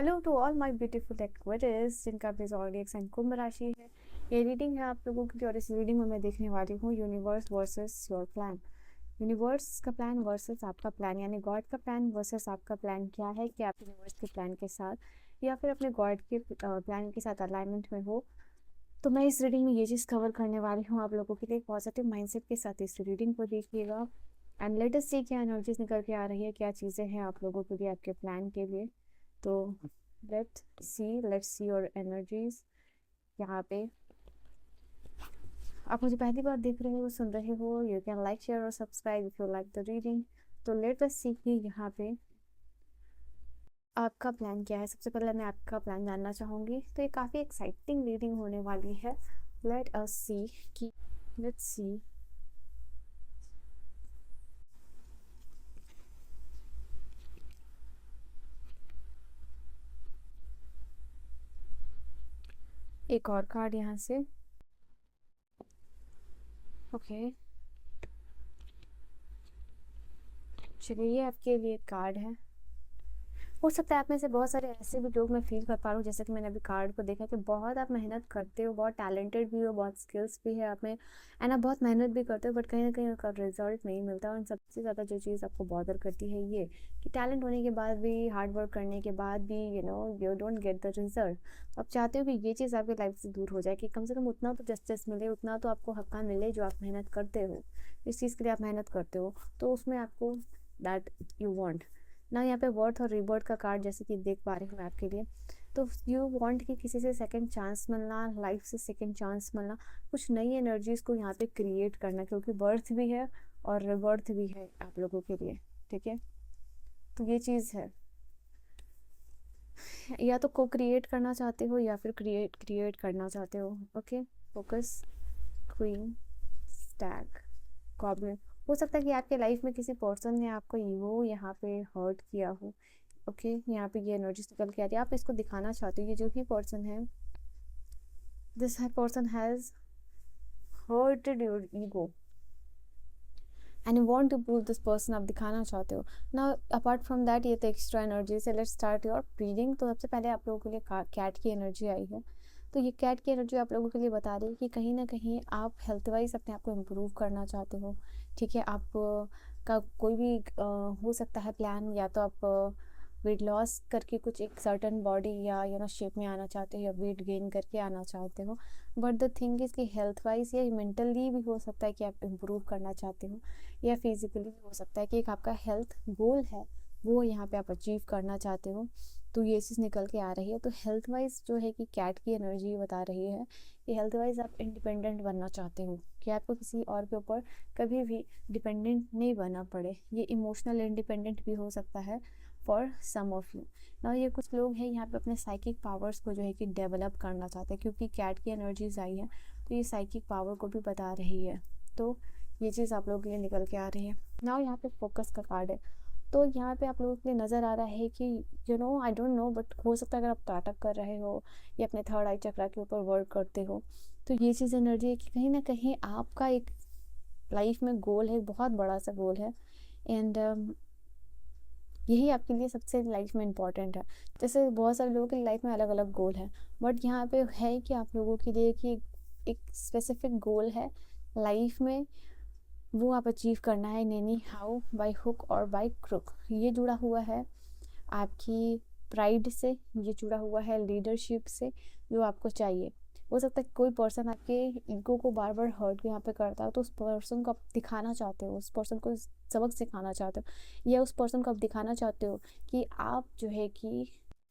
Hello to all my beautiful Aquarius जिनका भी zodiac sign कुंभ राशि है। ये रीडिंग है आप लोगों के लिए और इस रीडिंग में मैं देखने वाली हूँ universe versus your plan. Universe का प्लान वर्सेस आपका प्लान, यानी गॉड का प्लान वर्सेस आपका प्लान क्या है कि आप यूनिवर्स के प्लान के साथ या फिर अपने गॉड के प्लान के साथ अलाइनमेंट में हो। तो मैं इस रीडिंग में ये चीज़ कवर करने वाली हूँ आप लोगों के लिए। पॉजिटिव माइंडसेट के साथ इस रीडिंग को देखिएगा एंड लेट अस सी क्या एनर्जीज निकल के आ रही है, क्या चीज़ें हैं आप लोगों के लिए आपके प्लान के लिए। तो लेट्स सी योर एनर्जीज। यहाँ पे आप मुझे पहली बार देख रहे हो, सुन रहे हो, यू कैन लाइक शेयर और subscribe if you like the reading. तो लेट अस सी कि यहाँ पे आपका प्लान क्या है। सबसे पहले मैं आपका प्लान जानना चाहूँगी। तो ये काफ़ी एक्साइटिंग रीडिंग होने वाली है। लेट अस सी कि लेट्स सी एक और कार्ड यहाँ से। ओके, चलिए ये आपके लिए कार्ड है। हो सकता है आप में से बहुत सारे ऐसे भी लोग मैं फील कर पा रहा हूँ, जैसे कि मैंने अभी कार्ड को देखा कि बहुत आप मेहनत करते हो, बहुत टैलेंटेड भी हो, बहुत स्किल्स भी है आप में एंड आप बहुत मेहनत भी करते हो, बट कहीं ना कहीं उसका रिजल्ट नहीं मिलता। और सबसे ज़्यादा जो चीज़ आपको बॉदर करती है ये कि टैलेंट होने के बाद भी, हार्ड वर्क करने के बाद भी you don't get the result. आप चाहते हो कि ये चीज़ आपकी लाइफ से दूर हो जाए, कि कम से कम उतना तो जस्टिस मिले, उतना तो आपको हक्का मिले जो आप मेहनत करते हो, इस चीज़ के लिए आप मेहनत करते हो, तो उसमें आपको दैट यू वॉन्ट ना। यहाँ पे वर्थ और रिबर्थ का कार्ड जैसे कि देख पा रही हूँ मैं आपके लिए। तो यू वांट कि किसी से सेकंड चांस मिलना, लाइफ से सेकंड चांस मिलना, कुछ नई एनर्जीज को यहाँ पे क्रिएट करना, क्योंकि बर्थ भी है और रिबर्थ भी है आप लोगों के लिए। ठीक है, तो ये चीज़ है, या तो को क्रिएट करना चाहते हो या फिर क्रिएट करना चाहते हो। Okay, focus, queen, Stag, goblin. हो सकता है कि आपके लाइफ में किसी पर्सन ने आपको ईगो यहाँ पे हर्ट किया हो। ओके, यहाँ पे ये एनर्जी निकल के आ रही है, आप इसको दिखाना चाहते हो। ये जो भी पर्सन है, this person has hurted your ego and you want to prove this person, आप दिखाना चाहते हो ना। अपार्ट फ्रॉम दैट ये तो एक्स्ट्रा एनर्जी से लेट्स स्टार्ट योर रीडिंग। तो सबसे पहले आप लोगों के लिए कैट की एनर्जी आई है। तो ये कैट की एनर्जी आप लोगों के लिए बता रही है कि कहीं ना कहीं आप हेल्थ वाइज अपने आप को इम्प्रूव करना चाहते हो। ठीक है, आप का कोई भी हो सकता है प्लान, या तो आप वेट लॉस करके कुछ एक सर्टन बॉडी या शेप में आना चाहते हो, या वेट गेन करके आना चाहते हो। बट द थिंग इज़ कि हेल्थ वाइज या मेंटली भी हो सकता है कि आप इम्प्रूव करना चाहते हो, या फिजिकली भी हो सकता है कि एक आपका हेल्थ गोल है, वो यहाँ पे आप अचीव करना चाहते हो। तो ये चीज़ निकल के आ रही है। तो हेल्थ वाइज जो है कि कैट की एनर्जी बता रही है कि हेल्थ वाइज आप इंडिपेंडेंट बनना चाहते हो, कि आपको किसी और के ऊपर कभी भी डिपेंडेंट नहीं बनना पड़े। ये इमोशनल इंडिपेंडेंट भी हो सकता है फॉर सम ऑफ यू ना। ये कुछ लोग हैं यहाँ पे अपने साइकिक पावर्स को जो है कि डेवलप करना चाहते हैं, क्योंकि कैट की एनर्जीज आई है तो ये साइकिक पावर को भी बता रही है। तो ये चीज़ आप लोगों के लिए निकल के आ रही है ना। यहाँ पे फोकस का कार्ड है। तो यहाँ पे आप लोगों के लिए नज़र आ रहा है कि आई डोंट नो, बट हो सकता है अगर आप स्टार्टअप कर रहे हो या अपने थर्ड आई चक्रा के ऊपर वर्क करते हो, तो ये चीज़ एनर्जी है कि कहीं ना कहीं आपका एक लाइफ में गोल है, बहुत बड़ा सा गोल है एंड यही आपके लिए सबसे लाइफ में इम्पॉर्टेंट है। जैसे बहुत सारे लोगों की लाइफ में अलग अलग गोल है, बट यहाँ पे है कि आप लोगों के लिए कि एक स्पेसिफिक गोल है लाइफ में, वो आप अचीव करना है। नैनी हाउ, बाय हुक और बाय क्रुक। ये जुड़ा हुआ है आपकी प्राइड से, ये जुड़ा हुआ है लीडरशिप से, जो आपको चाहिए। हो सकता है कोई पर्सन आपके ईगो को बार बार हर्ट यहाँ पे करता है, तो उस पर्सन को आप दिखाना चाहते हो, उस पर्सन को सबक सिखाना चाहते हो, या उस पर्सन को आप दिखाना चाहते हो कि आप जो है कि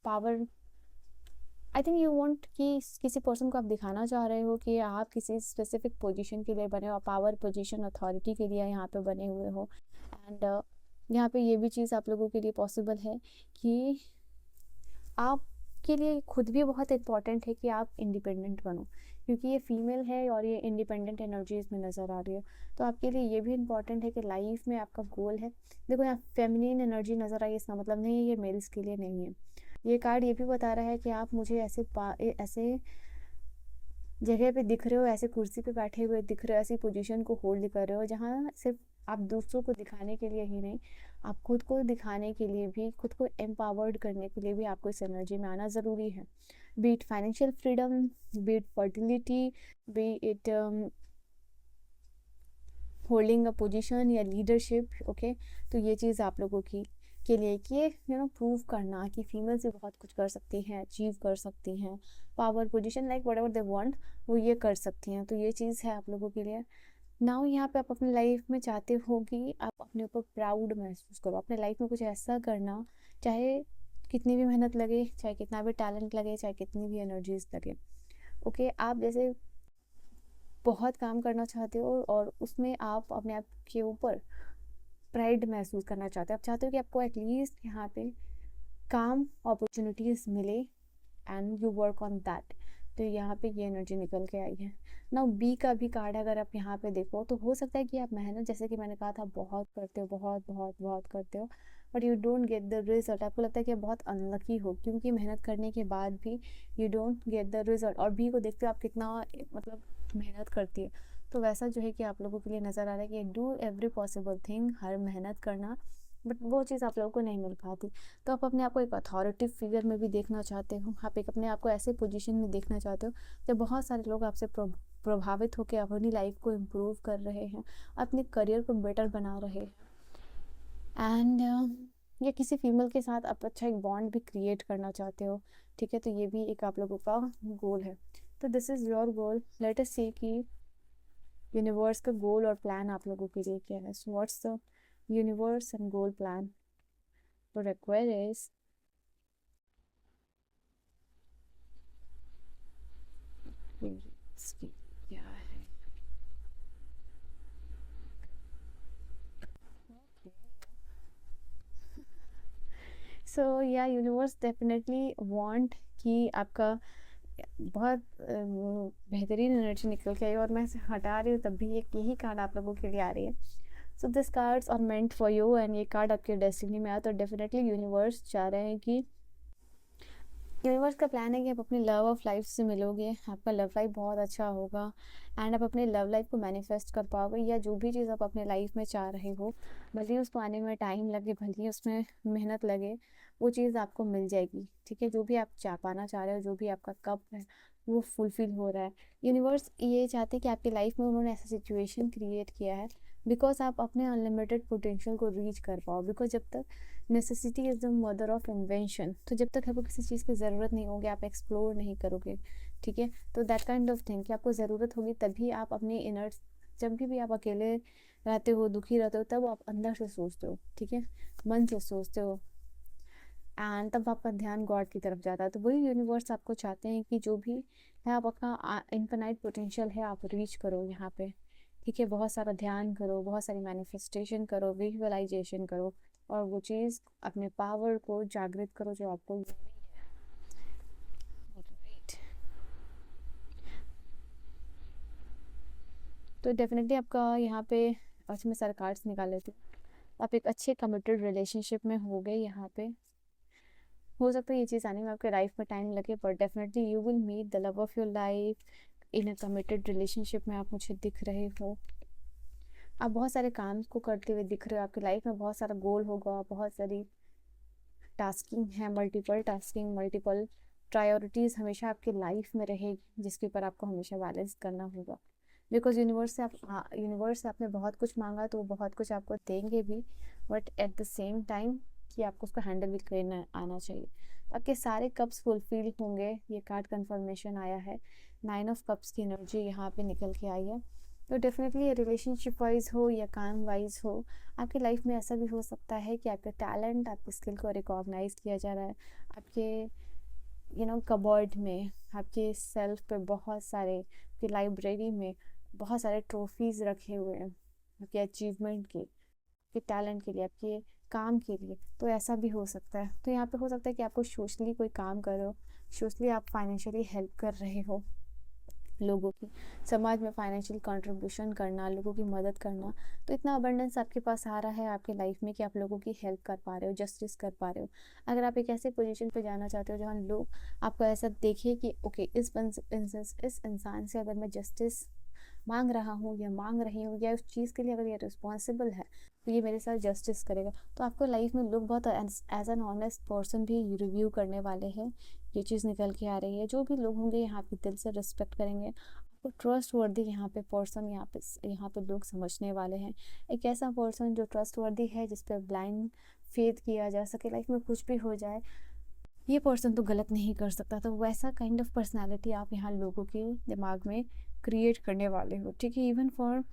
power, I think you want कि किसी पर्सन को आप दिखाना चाह रहे हो कि आप किसी स्पेसिफिक पोजीशन के लिए बने हो, पावर पोजीशन अथॉरिटी के लिए यहाँ पे बने हुए हो। एंड यहाँ पे ये भी चीज़ आप लोगों के लिए पॉसिबल है कि आपके लिए खुद भी बहुत इम्पॉर्टेंट है कि आप इंडिपेंडेंट बनो, क्योंकि ये फीमेल है और ये इंडिपेंडेंट एनर्जी इसमें नज़र आ रही है। तो आपके लिए ये भी इम्पॉर्टेंट है कि लाइफ में आपका गोल है। देखो यहाँ फेमिनिन एनर्जी नज़र आई, इसका मतलब नहीं है ये मेल्स के लिए नहीं है। ये कार्ड ये भी बता रहा है कि आप मुझे ऐसे जगह पे दिख रहे हो, ऐसे कुर्सी पे बैठे हुए दिख रहे हो, ऐसी पोजीशन को होल्ड कर रहे हो जहाँ सिर्फ आप दूसरों को दिखाने के लिए ही नहीं, आप खुद को दिखाने के लिए भी, खुद को एम्पावर्ड करने के लिए भी आपको इस एनर्जी में आना ज़रूरी है। B it financial freedom, B it fertility, B it holding a position या लीडरशिप। ओके, तो ये चीज़ आप लोगों की के लिए कि प्रूव करना कि फीमेल्स भी बहुत कुछ कर सकती हैं, अचीव कर सकती हैं, power position like what ever they want वो ये कर सकती हैं। तो ये चीज़ है आप लोगों के लिए। नाउ यहाँ पे आप अपनी लाइफ में चाहते हो कि आप अपने ऊपर प्राउड महसूस करो, अपने लाइफ में कुछ ऐसा करना, चाहे कितनी भी मेहनत लगे, चाहे कितना भी टैलेंट लगे, चाहे कितनी भी एनर्जीज लगे। ओके, आप जैसे बहुत काम करना चाहते हो और उसमें आप अपने आप के ऊपर प्राइड महसूस करना चाहते हो, आप चाहते हो कि आपको एटलीस्ट यहाँ पे काम अपॉर्चुनिटीज़ मिले and you work on that. तो यहाँ पे ये एनर्जी निकल के आई है। नाउ बी का भी कार्ड अगर आप यहाँ पे देखो तो हो सकता है कि आप मेहनत, जैसे कि मैंने कहा था, बहुत करते हो, बहुत बहुत बहुत करते हो, but you don't get the result. आपको लगता है कि आप बहुत अनलकी हो क्योंकि मेहनत करने के बाद भी you don't get the result. और बी को देखते हो आप कितना मतलब मेहनत करती है। तो वैसा जो है कि आप लोगों के लिए नज़र आ रहा है कि डू एवरी पॉसिबल थिंग, हर मेहनत करना, बट वो चीज़ आप लोगों को नहीं मिल पाती। तो आप अपने आप को एक अथॉरिटिव फिगर में भी देखना चाहते हो, आप एक अपने आप को ऐसे पोजीशन में देखना चाहते हो जब बहुत सारे लोग आपसे प्रभावित होकर अपनी लाइफ को इम्प्रूव कर रहे हैं, अपने करियर को बेटर बना रहे हैं। एंड या किसी फीमेल के साथ आप अच्छा एक बॉन्ड भी क्रिएट करना चाहते हो। ठीक है, तो ये भी एक आप लोगों का गोल है। तो this is your goal. Let us see कि यूनिवर्स का गोल और प्लान आप लोगों के लिए क्या है। So what's the universe and goal plan for Aquarius. इसकी क्या है? सो या यूनिवर्स डेफिनेटली वांट कि आपका बहुत बेहतरीन एनर्जी निकल के आई, और मैं इसे हटा रही हूँ तब भी एक यही कार्ड आप लोगों के लिए आ रही है। So this cards are meant for you and ये कार्ड आपके डेस्टिनी में आया। तो डेफिनेटली यूनिवर्स चाह रहे हैं कि, यूनिवर्स का प्लान है कि आप अपने लव ऑफ लाइफ से मिलोगे, आपका लव लाइफ बहुत अच्छा होगा एंड आप अपने लव लाइफ को मैनिफेस्ट कर पाओगे, या जो भी चीज़ आप अपने लाइफ में चाह रहे हो, भले ही उसको आने में टाइम लगे, भले ही उसमें मेहनत लगे, वो चीज़ आपको मिल जाएगी। ठीक है, जो भी आप पाना चाह रहे हो, जो भी आपका कप है वो फुलफिल हो रहा है। यूनिवर्स ये चाहते हैं कि आपकी लाइफ में उन्होंने ऐसा सिचुएशन क्रिएट किया है बिकॉज आप अपने अनलिमिटेड पोटेंशियल को रीच कर पाओ। बिकॉज जब तक necessity is the mother of invention, तो जब तक आपको किसी चीज़ की ज़रूरत नहीं होगी आप एक्सप्लोर नहीं करोगे। ठीक है, तो दैट काइंड ऑफ थिंग कि आपको ज़रूरत होगी तभी आप अपनी इनर, जब भी आप अकेले रहते हो, दुखी रहते हो, तब आप अंदर से सोचते हो, ठीक है, मन से सोचते हो, एंड तब आपका ध्यान गॉड की तरफ जाता है। तो वही यूनिवर्स आपको चाहते हैं कि जो भी है आप अपना इनफिनाइट पोटेंशियल है आप रीच करो यहाँ पे। ठीक है, बहुत सारा ध्यान करो, बहुत सारी मैनिफेस्टेशन करो, विजुअलाइजेशन करो, और वो चीज़ अपने पावर को जागृत करो जो आपको मिल रही है। राइट, तो डेफिनेटली आपका यहाँ पे, अच्छा मैं सारे कार्ड्स निकाल लेती हूँ। आप एक अच्छे कमिटेड रिलेशनशिप में हो गए यहाँ पे। हो सकता है ये चीज़ आने में आपके लाइफ में टाइम लगे, पर definitely you will meet the love of your life in a committed relationship में आप मुझे दिख रहे हो। आप बहुत सारे काम को करते हुए दिख रहे हो, आपकी लाइफ में बहुत सारा गोल होगा, बहुत सारी टास्किंग है, मल्टीपल टास्किंग, मल्टीपल प्रायोरिटीज़ हमेशा आपकी लाइफ में रहेगी जिसके ऊपर आपको हमेशा बैलेंस करना होगा। बिकॉज यूनिवर्स से आप, हाँ, यूनिवर्स से आपने बहुत कुछ मांगा तो वो बहुत कुछ आपको देंगे भी, but at the same time कि आपको उसको हैंडल भी करना आना चाहिए। तो आपके सारे कप्स फुलफिल होंगे। ये कार्ड कंफर्मेशन आया है, 9 ऑफ कप्स की एनर्जी यहाँ पे निकल के आई है। तो डेफिनेटली रिलेशनशिप वाइज हो या काम वाइज हो, आपकी लाइफ में ऐसा भी हो सकता है कि आपके टैलेंट, आपके स्किल को रिकॉग्नाइज किया जा रहा है। आपके कबर्ड में, आपके सेल्फ पे बहुत सारे, आपकी लाइब्रेरी में बहुत सारे ट्रॉफीज़ रखे हुए हैं आपके अचीवमेंट के, आपके टैलेंट के लिए, आपके काम के लिए। तो ऐसा भी हो सकता है। तो यहाँ पे हो सकता है कि आपको सोशली कोई काम कर रहे हो, सोशली आप फाइनेंशियली हेल्प कर रहे हो लोगों की, समाज में फाइनेंशियल कंट्रीब्यूशन करना, लोगों की मदद करना। तो इतना अबंडेंस आपके पास आ रहा है आपके लाइफ में कि आप लोगों की हेल्प कर पा रहे हो, जस्टिस कर पा रहे हो। अगर आप एक ऐसे पोजीशन पे जाना चाहते हो जहाँ लोग आपको ऐसा देखे कि ओके, इस इंसान से अगर मैं जस्टिस मांग रहा हूँ या मांग रही हूँ, या उस चीज़ के लिए अगर ये रिस्पॉन्सिबल है तो ये मेरे साथ जस्टिस करेगा। तो आपको लाइफ में लोग बहुत एज एन ऑनेस्ट पर्सन भी रिव्यू करने वाले हैं। ये चीज़ निकल के आ रही है। जो भी लोग होंगे यहाँ पे दिल से रिस्पेक्ट करेंगे आपको, ट्रस्ट वर्दी यहाँ पे पर्सन, यहाँ पे लोग समझने वाले हैं। एक ऐसा पर्सन जो ट्रस्ट वर्दी है, जिस पे ब्लाइंड फेथ किया जा सके, लाइफ में कुछ भी हो जाए ये पर्सन तो गलत नहीं कर सकता। तो वैसा काइंड ऑफ पर्सनालिटी आप यहाँ लोगों के दिमाग में क्रिएट करने वाले हो, ठीक है। इवन फॉर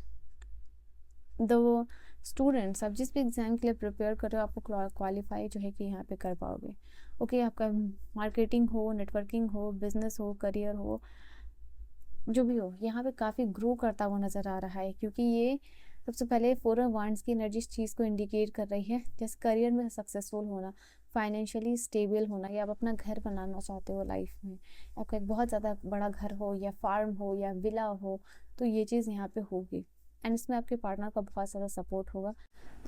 द स्टूडेंट्स, आप जिस भी एग्ज़ाम के लिए प्रिपेयर कर रहे हो आपको क्वालिफाई जो है कि यहाँ पे कर पाओगे। ओके, आपका मार्केटिंग हो, नेटवर्किंग हो, बिजनेस हो, करियर हो, जो भी हो, यहाँ पे काफ़ी ग्रो करता हुआ नज़र आ रहा है, क्योंकि ये सबसे पहले 4 ऑफ वांड्स की एनर्जी इस चीज़ को इंडिकेट कर रही है, जैसे करियर में सक्सेसफुल होना, फाइनेंशियली स्टेबल होना, या आप अपना घर बनाना चाहते हो लाइफ में, आपका एक बहुत ज़्यादा बड़ा घर हो या फार्म हो या विला हो, तो ये चीज़ यहाँ पे होगी। एंड इसमें आपके पार्टनर का बहुत ज़्यादा सपोर्ट होगा।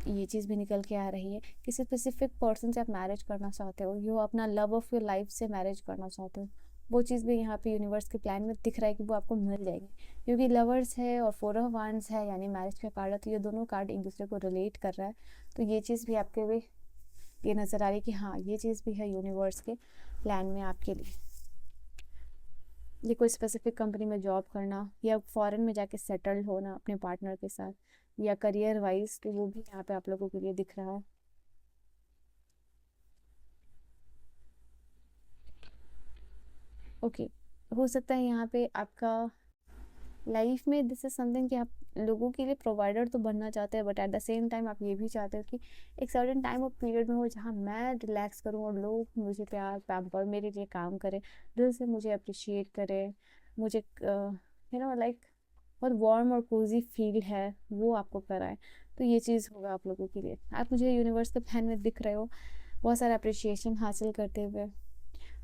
ये चीज़ भी निकल के आ रही है। किसी स्पेसिफिक पर्सन से आप मैरिज करना चाहते हो, यो अपना लव ऑफ योर लाइफ से मैरिज करना चाहते हो, वो चीज़ भी यहाँ पे यूनिवर्स के प्लान में दिख रहा है कि वो आपको मिल जाएगी, क्योंकि लवर्स है और 4 ऑफ वांड्स है, यानी मैरिज का कार्ड है। तो ये दोनों कार्ड एक दूसरे को रिलेट कर रहा है। तो ये चीज़ भी आपके भी ये नज़र आ रही है कि हाँ, ये चीज़ भी है यूनिवर्स के प्लान में आपके लिए। ये कोई स्पेसिफिक कंपनी में जॉब करना, या फॉरेन में जाके सेटल्ड होना अपने पार्टनर के साथ, या करियर वाइज, तो वो भी यहाँ पे आप लोगों के लिए दिख रहा है। ओके, हो सकता है यहाँ पे आपका लाइफ में दिस इज समथिंग कि आप लोगों के लिए प्रोवाइडर तो बनना चाहते हैं, but at the same time आप ये भी चाहते हो कि एक सर्टेन टाइम ऑफ पीरियड में हो जहाँ मैं रिलैक्स करूँ और लोग मुझे प्यार पैम्पर मेरे लिए काम करें, दिल से मुझे अप्रिशिएट करें, मुझे लाइक बहुत वार्म और कोजी फील है वो आपको कराए। तो ये चीज़ होगा आप लोगों के लिए। आप मुझे यूनिवर्स के फैन में दिख रहे हो, बहुत सारा अप्रिशिएशन हासिल करते हुए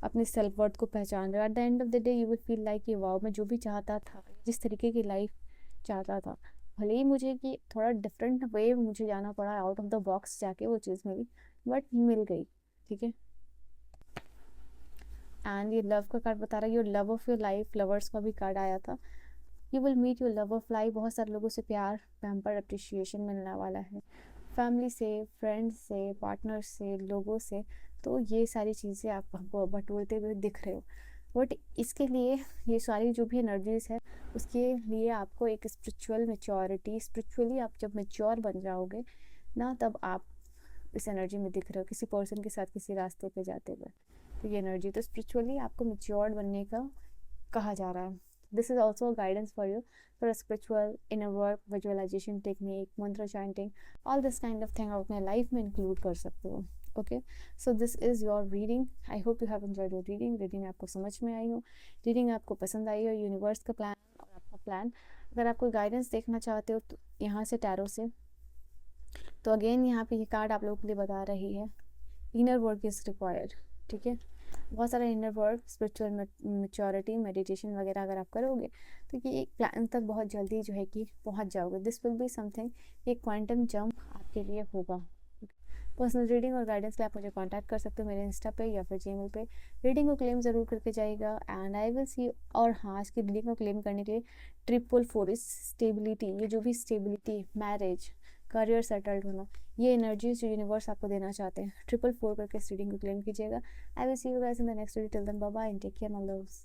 अपने सेल्फ वर्थ को पहचान रहे हो। At the end of the day you will feel like कि वाओ, मैं जो भी चाहता था, जिस तरीके की लाइफ चाहता था, भले ही मुझे कि थोड़ा डिफरेंट वे मुझे जाना पड़ा, आउट ऑफ द बॉक्स जाके वो चीज़ मिली, बट मिल गई, ठीक है। एंड ये लव का कार्ड बता रहा है your love of your life, lovers का भी कार्ड आया था। You will meet your love of life, बहुत सारे लोगों से प्यार, पैम्पर, अप्रिशिएशन मिलने वाला है, फैमिली से, फ्रेंड्स से, पार्टनर से, लोगों से। तो ये सारी चीज़ें आप हमको बटोरते हुए दिख रहे हो, बट इसके लिए ये सारी जो भी एनर्जीज है उसके लिए आपको एक स्पिरिचुअल मेच्योरिटी, स्पिरिचुअली आप जब मेच्योर बन जाओगे ना, तब आप इस एनर्जी में दिख रहे हो किसी पर्सन के साथ किसी रास्ते पे जाते हुए। तो ये एनर्जी तो स्पिरिचुअली आपको मेच्योर्ड बनने का कहा जा रहा है। This is also guidance for you for spiritual inner work, visualization technique, mantra chanting, all this kind of thing आप अपने लाइफ में इंक्लूड कर सकते हो। Okay, so this is your reading. I hope you have enjoyed your reading. Reading आपको समझ में आई हो, रीडिंग आपको पसंद आई हो, यूनिवर्स का प्लान और आपका प्लान। अगर आप कोई गाइडेंस देखना चाहते हो तो यहाँ से टैरो से, तो अगेन यहाँ पे ये कार्ड आप लोगों के लिए बता रही है इनर वर्क इज़ रिक्वायर्ड, ठीक है। बहुत सारा inner work, spiritual maturity, meditation वगैरह अगर आप करोगे तो ये एक प्लान तक बहुत जल्दी जो है कि पहुंच जाओगे। दिस विल बी समथिंग, एक क्वांटम जंप आपके लिए होगा। पर्सनल रीडिंग और गाइडेंस के लिए आप मुझे कांटेक्ट कर सकते हो मेरे इंस्टा पे या फिर जीमेल पे। रीडिंग को क्लेम ज़रूर करके जाइएगा एंड आई विल सी। और हाँ, आज की रीडिंग को क्लेम करने के लिए 444 इस स्टेबिलिटी, ये जो भी स्टेबिलिटी, मैरिज, करियर सेटल्ड होना, ये एनर्जीज जो यूनिवर्स आपको देना चाहते हैं, 444 करके इस रीडिंग को क्लेम कीजिएगा। I will see you guys in the next video. Till then bye bye and take care my loves.